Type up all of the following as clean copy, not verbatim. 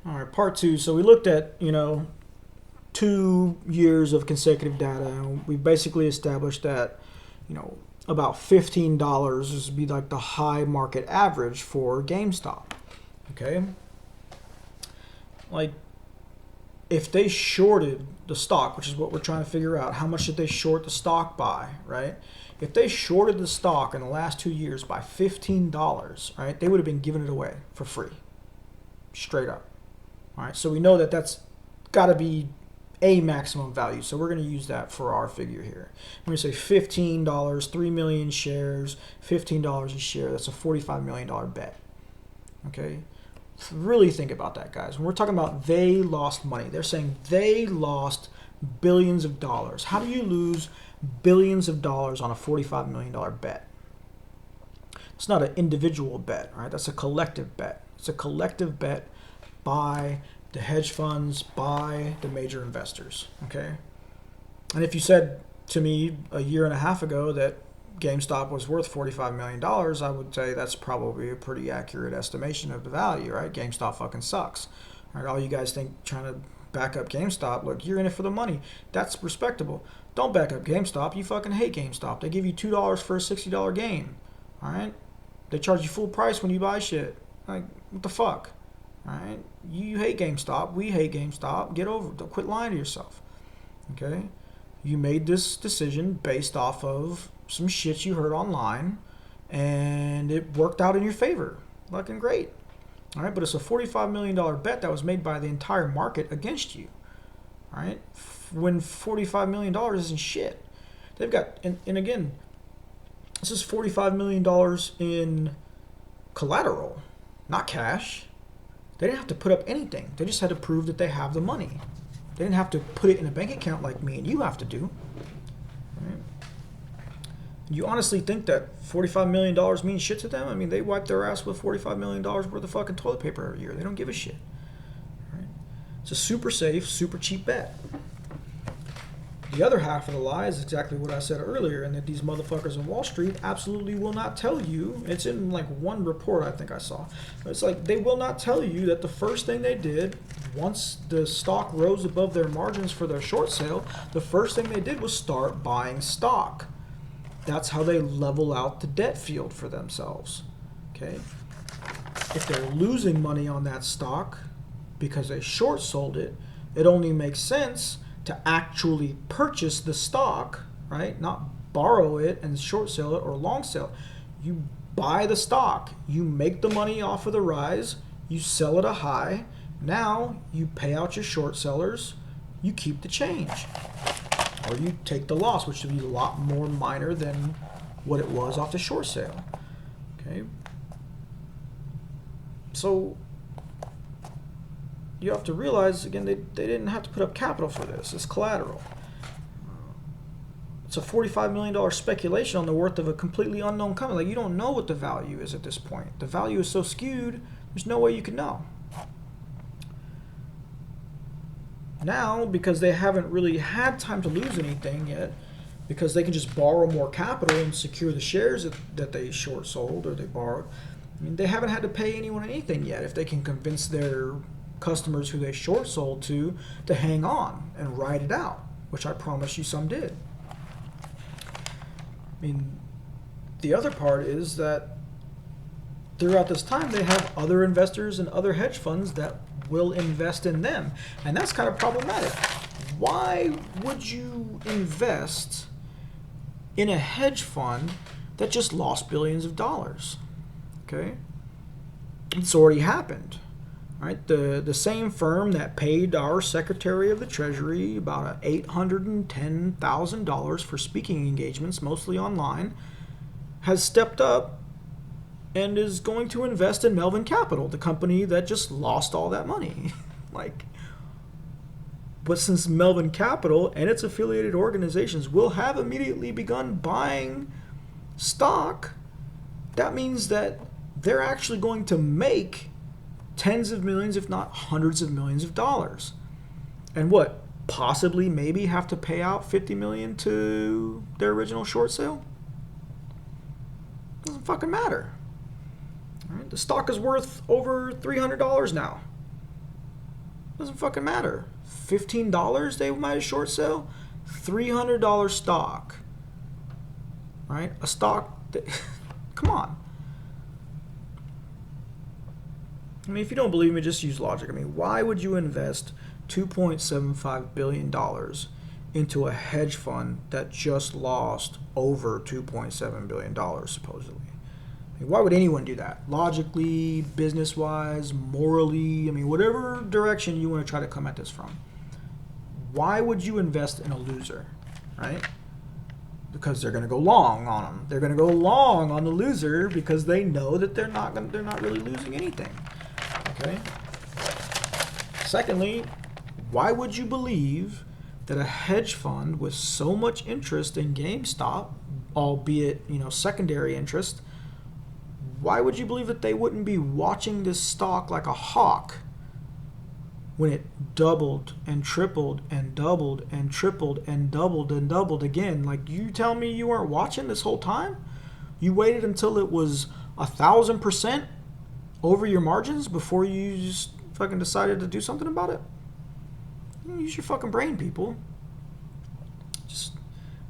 All right, part two. So we looked at, 2 years of consecutive data, and we basically established that, you know, about $15 would be like the high market average for GameStop. Okay? Like, if they shorted the stock, which is what we're trying to figure out, how much did they short the stock by, right? If they shorted the stock in the last 2 years by $15, right, they would have been giving it away for free. Straight up. All right, so we know that that's got to be a maximum value. So we're going to use that for our figure here. We're going to say $15, 3 million shares, $15 a share. That's a $45 million bet. Okay? Really think about that, guys. When we're talking about they lost money, they're saying they lost billions of dollars. How do you lose billions of dollars on a $45 million bet? It's not an individual bet, right? That's a collective bet. It's a collective bet by the hedge funds, by the major investors, okay? And if you said to me a year and a half ago that GameStop was worth $45 million, I would say that's probably a pretty accurate estimation of the value, right? GameStop fucking sucks. All right, all you guys think trying to back up GameStop, look, you're in it for the money. That's respectable. Don't back up GameStop. You fucking hate GameStop. They give you $2 for a $60 game, all right? They charge you full price when you buy shit. Like, what the fuck? All right? You hate GameStop. We hate GameStop. Get over it. Don't quit lying to yourself. Okay? You made this decision based off of some shit you heard online, and it worked out in your favor. Fucking great. All right? But it's a $45 million bet that was made by the entire market against you. All right? When $45 million isn't shit. They've got, and again, this is $45 million in collateral, not cash. They didn't have to put up anything. They just had to prove that they have the money. They didn't have to put it in a bank account like me and you have to do. Right? You honestly think that $45 million means shit to them? I mean, they wipe their ass with $45 million worth of fucking toilet paper every year. They don't give a shit. Right? It's a super safe, super cheap bet. The other half of the lie is exactly what I said earlier, and that these motherfuckers on Wall Street absolutely will not tell you. It's in like one report I think I saw. It's like they will not tell you that the first thing they did once the stock rose above their margins for their short sale, the first thing they did was start buying stock. That's how they level out the debt field for themselves. Okay? If they're losing money on that stock because they short sold it, it only makes sense to actually purchase the stock, right? Not borrow it and short sell it or long sell it. You buy the stock, you make the money off of the rise, you sell at a high, now you pay out your short sellers, you keep the change. Or you take the loss, which would be a lot more minor than what it was off the short sale. Okay? So you have to realize, again, they didn't have to put up capital for this. It's collateral. It's a $45 million speculation on the worth of a completely unknown company. Like, you don't know what the value is at this point. The value is so skewed, there's no way you can know. Now, because they haven't really had time to lose anything yet, because they can just borrow more capital and secure the shares that they short sold or they borrowed, I mean, they haven't had to pay anyone anything yet if they can convince their customers who they short sold to hang on and ride it out, which I promise you some did. I mean, the other part is that throughout this time they have other investors and other hedge funds that will invest in them, and that's kind of problematic. Why would you invest in a hedge fund that just lost billions of dollars? Okay, it's already happened. Right, the same firm that paid our Secretary of the Treasury about $810,000 for speaking engagements, mostly online, has stepped up and is going to invest in Melvin Capital, the company that just lost all that money. But since Melvin Capital and its affiliated organizations will have immediately begun buying stock, that means that they're actually going to make tens of millions, if not hundreds of millions of dollars. And what? Possibly, maybe have to pay out $50 million to their original short sale? Doesn't fucking matter. All right? The stock is worth over $300 now. Doesn't fucking matter. $15 they might have short sale. $300 stock. Right? A stock that, come on. I mean, if you don't believe me, just use logic. I mean, why would you invest $2.75 billion into a hedge fund that just lost over $2.7 billion, supposedly? I mean, why would anyone do that? Logically, business-wise, morally, I mean, whatever direction you want to try to come at this from. Why would you invest in a loser, right? Because they're going to go long on them. They're going to go long on the loser because they know that they're not really losing anything. Okay. Secondly, why would you believe that a hedge fund with so much interest in GameStop, albeit, secondary interest, why would you believe that they wouldn't be watching this stock like a hawk when it doubled and tripled and doubled and tripled and doubled and doubled again? Like, you tell me you weren't watching this whole time? You waited until it was 1,000% over your margins before you just fucking decided to do something about it? Use your fucking brain, people. It's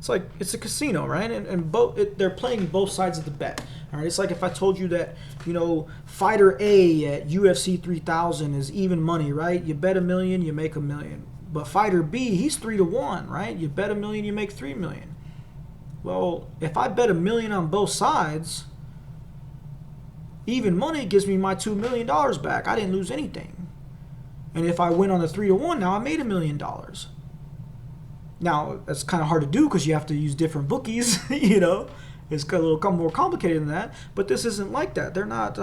like, it's a casino, right? And they're playing both sides of the bet. All right, it's like if I told you that, fighter A at UFC 3000 is even money, right? You bet $1 million, you make $1 million. But fighter B, he's 3-1, right? You bet $1 million, you make $3 million. Well, if I bet $1 million on both sides, even money gives me my $2 million back. I didn't lose anything. And if I win on the 3-1, now I made $1 million. Now, that's kind of hard to do because you have to use different bookies, It's a little more complicated than that. But this isn't like that. They're not,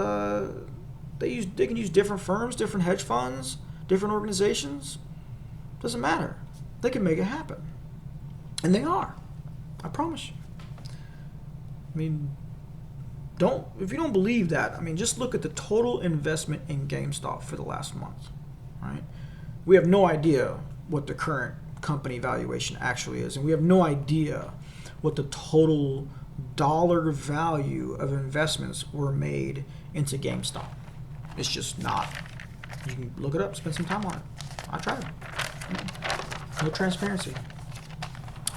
they can use different firms, different hedge funds, different organizations. Doesn't matter. They can make it happen. And they are. I promise you. I mean, if you don't believe that, just look at the total investment in GameStop for the last month, right? We have no idea what the current company valuation actually is, and we have no idea what the total dollar value of investments were made into GameStop. It's just not. You can look it up, spend some time on it. I tried it. No transparency.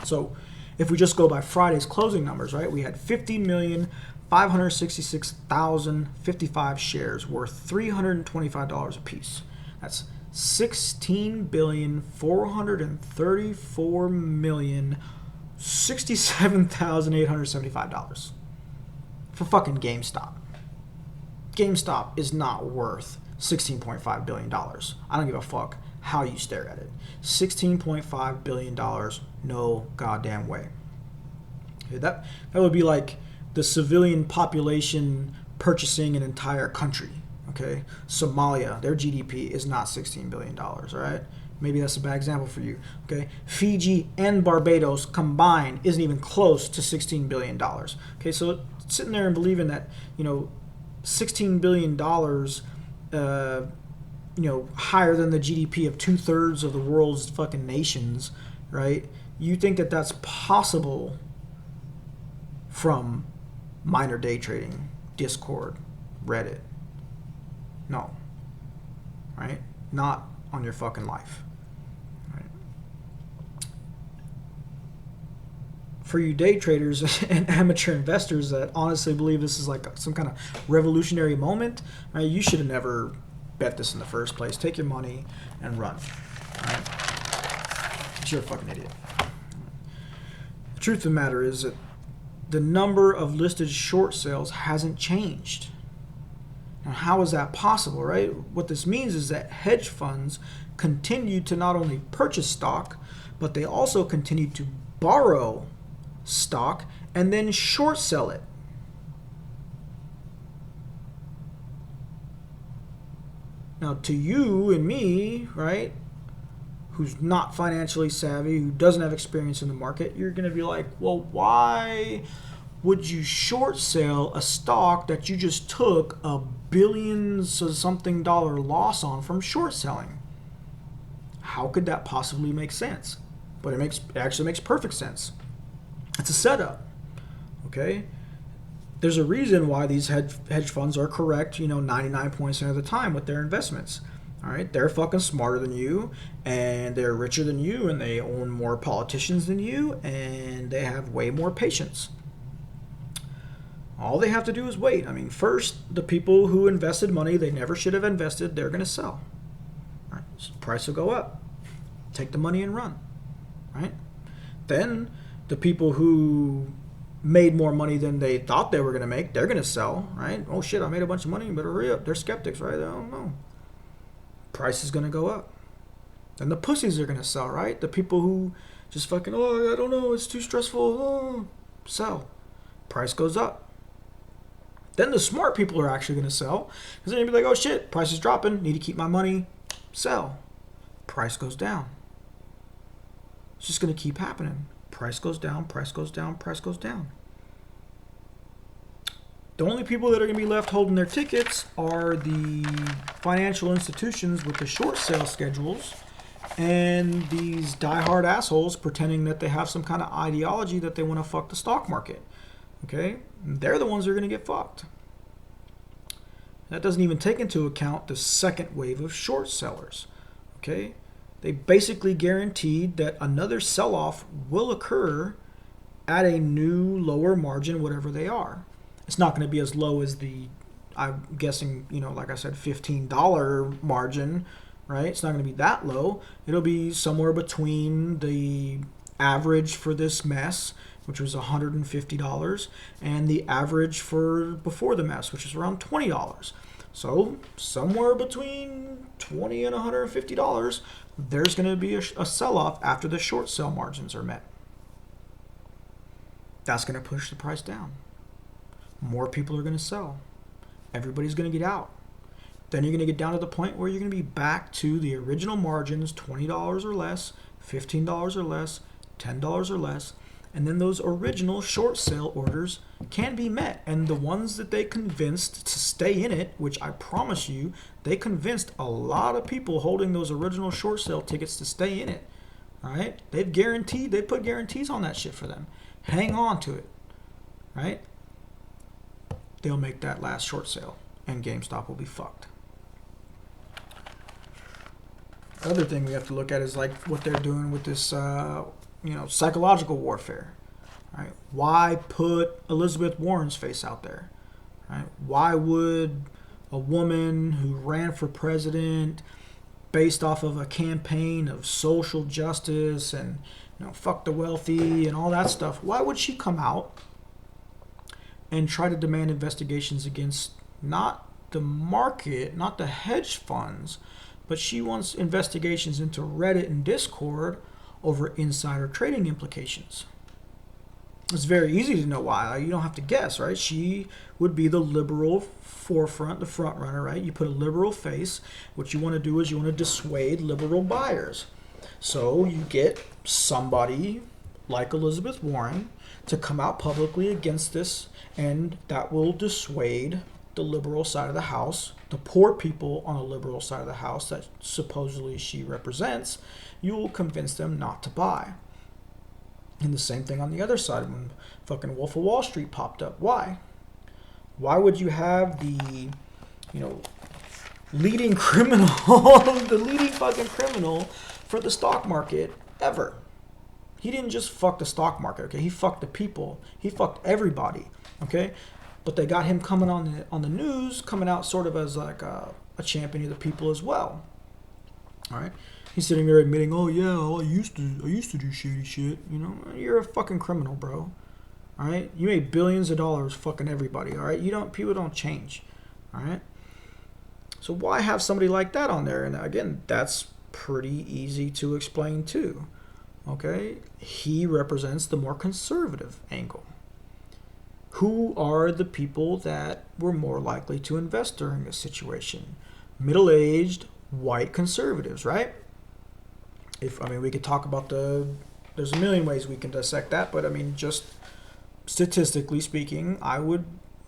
So if we just go by Friday's closing numbers, right, we had 50,566,055 shares worth $325 a piece. That's $16,434,067,875 for fucking GameStop. GameStop is not worth $16.5 billion. I don't give a fuck how you stare at it. $16.5 billion, no goddamn way. That would be like the civilian population purchasing an entire country. Okay, Somalia, their GDP is not $16 billion, all right? Maybe that's a bad example for you, okay? Fiji and Barbados combined isn't even close to $16 billion. Okay, so sitting there and believing that, $16 billion, higher than the GDP of 2/3 of the world's fucking nations, right? You think that that's possible from minor day trading, Discord, Reddit? No. Right? Not on your fucking life. Right? For you day traders and amateur investors that honestly believe this is like some kind of revolutionary moment, right? You should have never bet this in the first place. Take your money and run. Right? You're a fucking idiot. The truth of the matter is that the number of listed short sales hasn't changed. Now, how is that possible, right? What this means is that hedge funds continue to not only purchase stock, but they also continue to borrow stock and then short sell it. Now, to you and me, right, who's not financially savvy, who doesn't have experience in the market, you're going to be like, well, why would you short sell a stock that you just took a billions of something dollar loss on from short selling? How could that possibly make sense? But it actually makes perfect sense. It's a setup, okay? There's a reason why these hedge funds are correct, 99% of the time with their investments. All right, they're fucking smarter than you, and they're richer than you, and they own more politicians than you, and they have way more patience. All they have to do is wait. I mean, first, the people who invested money they never should have invested, they're going to sell. Right? So price will go up. Take the money and run. Right? Then, the people who made more money than they thought they were going to make, they're going to sell. Right? Oh shit, I made a bunch of money. You better hurry up. They're skeptics, right? I don't know. Price is going to go up. Then the pussies are going to sell, right? The people who just fucking, oh, I don't know, it's too stressful. Oh, sell. Price goes up. Then the smart people are actually going to sell. Because they're going to be like, oh shit, price is dropping. Need to keep my money. Sell. Price goes down. It's just going to keep happening. Price goes down, price goes down, price goes down. The only people that are going to be left holding their tickets are the financial institutions with the short sale schedules and these diehard assholes pretending that they have some kind of ideology that they want to fuck the stock market. Okay? They're the ones that are going to get fucked. That doesn't even take into account the second wave of short sellers. Okay? They basically guaranteed that another sell-off will occur at a new lower margin, whatever they are. It's not going to be as low as the, I'm guessing, like I said, $15 margin, right? It's not going to be that low. It'll be somewhere between the average for this mess, which was $150, and the average for before the mess, which is around $20. So somewhere between $20 and $150, there's going to be a sell-off after the short sell margins are met. That's going to push the price down. More people are going to sell. Everybody's going to get out. Then you're going to get down to the point where you're going to be back to the original margins, $20 or less, $15 or less, $10 or less, and then those original short sale orders can be met. And the ones that they convinced to stay in it, which I promise you, they convinced a lot of people holding those original short sale tickets to stay in it. All right? They put guarantees on that shit for them. Hang on to it. Right? They'll make that last short sale, and GameStop will be fucked. Other thing we have to look at is like what they're doing with this, psychological warfare. Right? Why put Elizabeth Warren's face out there? Right? Why would a woman who ran for president based off of a campaign of social justice and fuck the wealthy and all that stuff, why would she come out and try to demand investigations against not the market, not the hedge funds, but she wants investigations into Reddit and Discord over insider trading implications? It's very easy to know why. You don't have to guess, right? She would be the liberal forefront, the front runner, right? You put a liberal face. What you want to do is you want to dissuade liberal buyers. So you get somebody like Elizabeth Warren to come out publicly against this, and that will dissuade the liberal side of the house, the poor people on the liberal side of the house that supposedly she represents. You will convince them not to buy. And the same thing on the other side when fucking Wolf of Wall Street popped up. Why? Why would you have the, leading criminal, the leading fucking criminal for the stock market ever? He didn't just fuck the stock market, okay? He fucked the people. He fucked everybody, okay? But they got him coming on the news, coming out sort of as like a champion of the people as well. All right? He's sitting there admitting, oh yeah, I used to do shady shit. You're a fucking criminal, bro. All right? You made billions of dollars fucking everybody, all right? People don't change. All right? So why have somebody like that on there? And again, that's pretty easy to explain too. Okay? He represents the more conservative angle. Who are the people that were more likely to invest during this situation? Middle-aged, white conservatives, right? We could talk about there's a million ways we can dissect that, but just statistically speaking, I would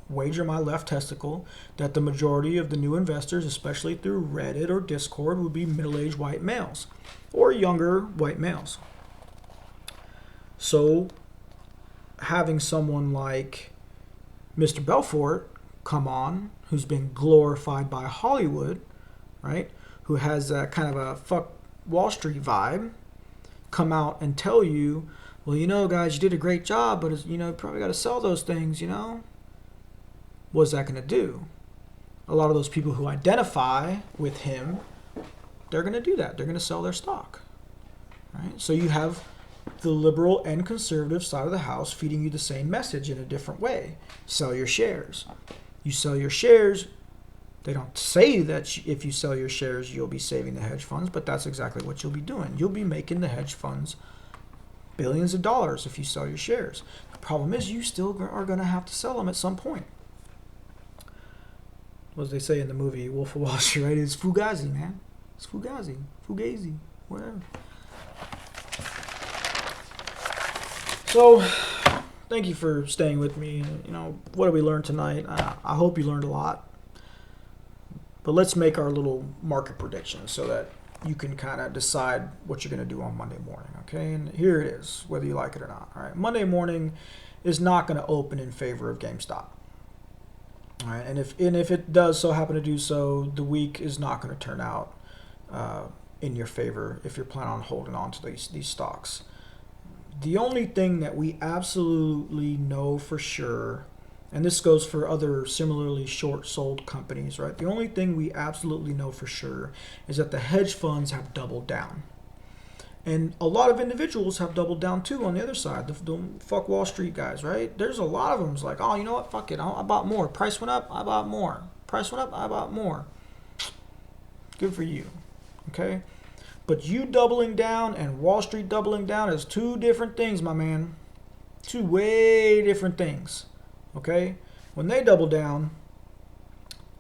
wager my left testicle that the majority of the new investors, especially through Reddit or Discord, would be middle-aged white males or younger white males. So having someone like Mr. Belfort come on, who's been glorified by Hollywood, right? who has that kind of a fuck Wall Street vibe come out and tell you, well, you know, guys, you did a great job, but, you know, you probably got to sell those things, you know? What's that going to do? A lot of those people who identify with him, they're going to do that. They're going to sell their stock, right? So you have the liberal and conservative side of the house feeding you the same message in a different way. Sell your shares. You sell your shares. They don't say that if you sell your shares, you'll be saving the hedge funds, but that's exactly what you'll be doing. You'll be making the hedge funds billions of dollars if you sell your shares. The problem is you still are going to have to sell them at some point. What do they say in the movie Wolf of Wall Street, right? It's Fugazi, man. It's Fugazi. Fugazi. Whatever. So, thank you for staying with me. You know, what did we learn tonight? I hope you learned a lot. But let's make our little market predictions so that you can kind of decide what you're going to do on Monday morning, okay? And here it is, whether you like it or not, all right? Monday morning is not going to open in favor of GameStop, all right? And if it does so happen to do so, the week is not going to turn out in your favor if you're planning on holding on to these stocks. The only thing that we absolutely know for sure, and this goes for other similarly short-sold companies, right? The only thing we absolutely know for sure is that the hedge funds have doubled down. And a lot of individuals have doubled down too on the other side, the fuck Wall Street guys, right? There's a lot of them who's like, oh, you know what, fuck it, I bought more. Price went up, I bought more. Price went up, I bought more. Good for you, okay? But you doubling down and Wall Street doubling down is two different things, my man. Two way different things. Okay? When they double down,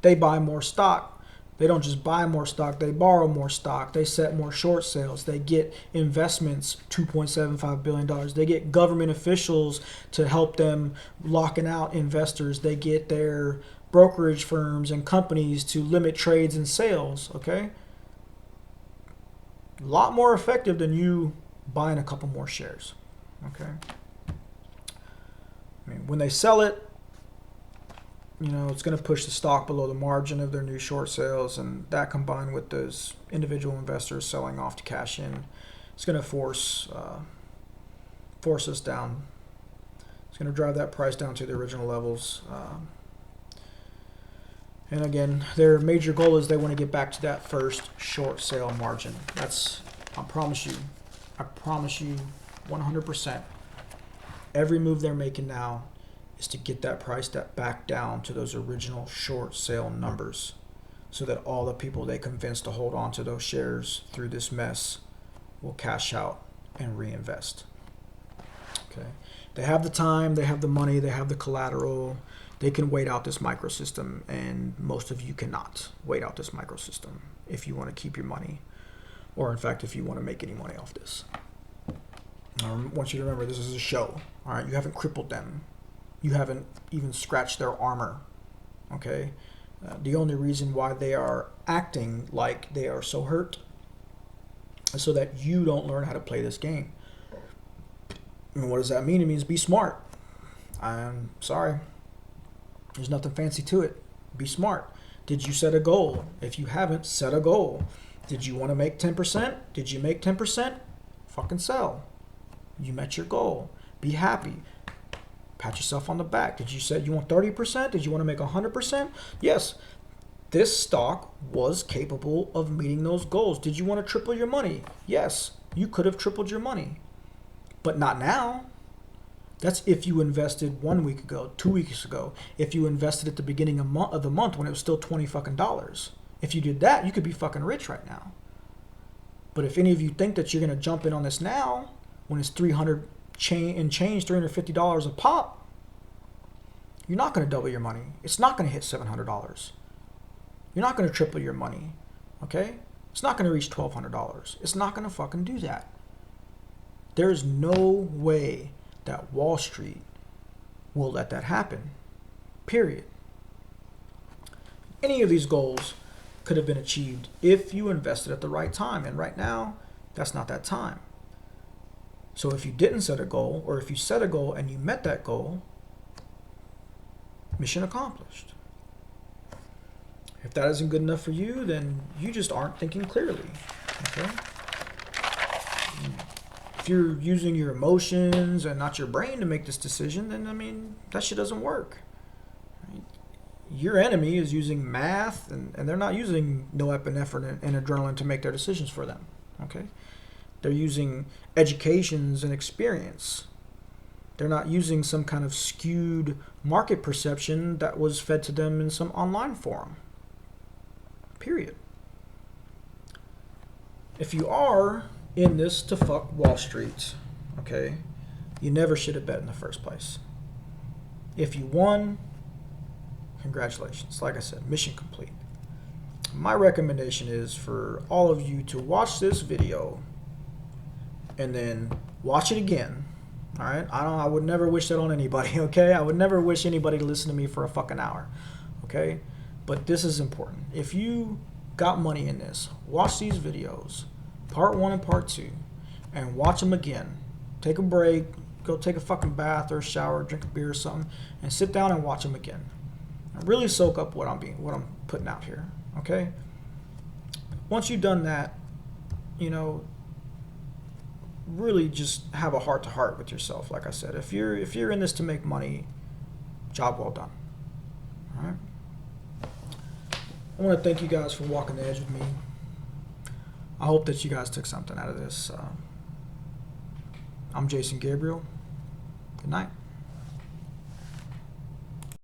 they buy more stock. They don't just buy more stock, they borrow more stock. They set more short sales. They get investments, $2.75 billion. They get government officials to help them locking out investors. They get their brokerage firms and companies to limit trades and sales. Okay? A lot more effective than you buying a couple more shares. Okay? I mean, when they sell it, you know, it's going to push the stock below the margin of their new short sales, and that combined with those individual investors selling off to cash in, it's going to force us down. It's going to drive that price down to the original levels. And again, their major goal is they want to get back to that first short sale margin. That's, I promise you 100%. Every move they're making now is to get that price back down to those original short sale numbers so that all the people they convinced to hold on to those shares through this mess will cash out and reinvest. Okay. They have the time, they have the money, they have the collateral. They can wait out this microsystem, and most of you cannot wait out this microsystem if you want to keep your money, or in fact, if you want to make any money off this. I want you to remember this is a show. All right, you haven't crippled them. You haven't even scratched their armor. Okay, the only reason why they are acting like they are so hurt is so that you don't learn how to play this game. And what does that mean? It means be smart. I'm sorry. There's nothing fancy to it. Be smart. Did you set a goal? If you haven't, set a goal. Did you want to make 10%? Did you make 10%? Fucking sell. You met your goal. Be happy. Pat yourself on the back. Did you say you want 30%? Did you want to make 100%? Yes. This stock was capable of meeting those goals. Did you want to triple your money? Yes. You could have tripled your money. But not now. That's if you invested 1 week ago, 2 weeks ago. If you invested at the beginning of the month when it was still $20 fucking dollars. If you did that, you could be fucking rich right now. But if any of you think that you're going to jump in on this now, when it's $350 a pop, you're not going to double your money. It's not going to hit $700. You're not going to triple your money. Okay? It's not going to reach $1,200. It's not going to fucking do that. There's no way that Wall Street will let that happen. Period. Any of these goals could have been achieved if you invested at the right time. And right now, that's not that time. So if you didn't set a goal, or if you set a goal and you met that goal, mission accomplished. If that isn't good enough for you, then you just aren't thinking clearly. Okay? If you're using your emotions and not your brain to make this decision, then I mean, that shit doesn't work. Right? Your enemy is using math, and they're not using norepinephrine and adrenaline to make their decisions for them. Okay? They're using educations and experience. They're not using some kind of skewed market perception that was fed to them in some online forum. Period. If you are in this to fuck Wall Street, okay, you never should have bet in the first place. If you won, congratulations. Like I said, mission complete. My recommendation is for all of you to watch this video and then watch it again. All right? I would never wish that on anybody, okay? I would never wish anybody to listen to me for a fucking hour, okay? But this is important. If you got money in this, watch these videos, part 1 and part 2, and watch them again. Take a break, go take a fucking bath or a shower, drink a beer or something, and sit down and watch them again. And really soak up what I'm putting out here, okay? Once you've done that, you know, really just have a heart-to-heart with yourself. Like I said, if you're in this to make money, job well done. All right. I want to thank you guys for walking the edge with me. I hope that you guys took something out of this. I'm Jason Gabriel. Good night.